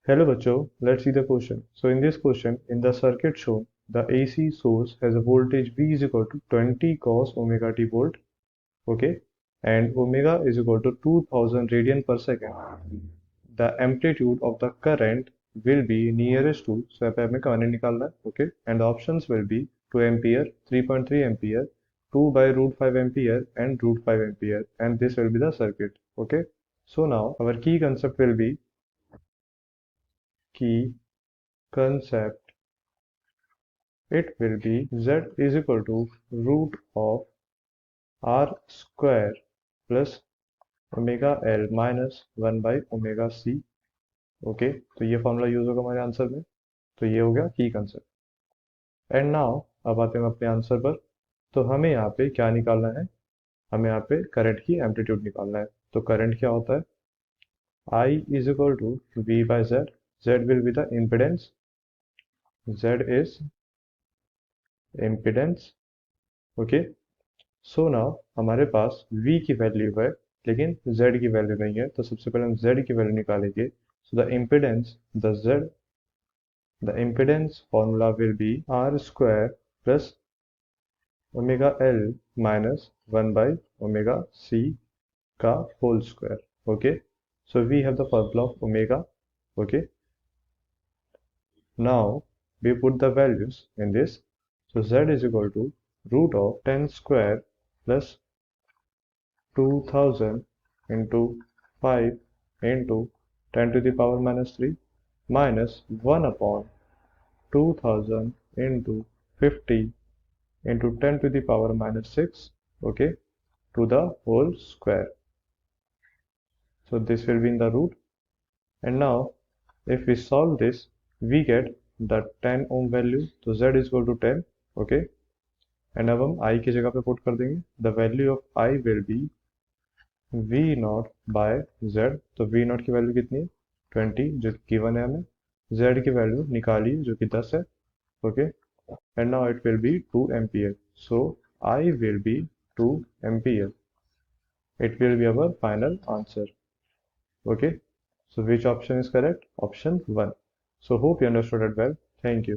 Hello bachcho, let's see the question. So in this question, in the circuit shown, the AC source has a voltage V is equal to 20 cos omega t volt, okay, and omega is equal to 2000 radian per second. The amplitude of the current will be nearest to, so यहाँ पे हमें current निकालना है, okay, and the options will be 2 ampere, 3.3 ampere, 2 by root 5 ampere and root 5 ampere, and this will be the circuit, okay. So now our key concept will be key concept. It will be Z is equal to root of R square plus omega L minus 1 by omega C। Okay, तो ये formula use होगा हमारे answer में। तो ये हो गया की कंसेप्ट। एंड नाउ अब आते हैं अपने आंसर पर। तो हमें यहाँ पे क्या निकालना है? हमें यहाँ पे करंट की एम्पलीट्यूड निकालना है। तो करंट क्या होता है? I is equal to V by Z. Z will be the impedance. Z is impedance. Okay, so now हमारे पास V की वैल्यू है लेकिन Z की वैल्यू नहीं है, तो सबसे पहले हम Z की वैल्यू निकालेंगे। So the impedance formula will be R square plus omega L minus 1 by omega C का whole square. Okay, so we have the formula of omega. Okay, now we put the values in this. So Z is equal to root of 10 square plus 2000 into 5 into 10 to the power minus 3 minus 1 upon 2000 into 50 into 10 to the power minus 6, okay, to the whole square. So this will be in the root, and now if we solve this we get the 10 ohm value. So Z is equal to 10, okay, and अब हम I की जगह पे put कर देंगे. The value of I will be V naught by Z. तो V naught की value कितनी है? 20, जो गिवन है हमें. Z की वैल्यू निकालिए जो कि 10 है. Okay, and now it will be 2 ampere. So I will be 2 ampere. It will be our final answer. Okay, so which option is correct? Option 1. So hope you understood it well. Thank you.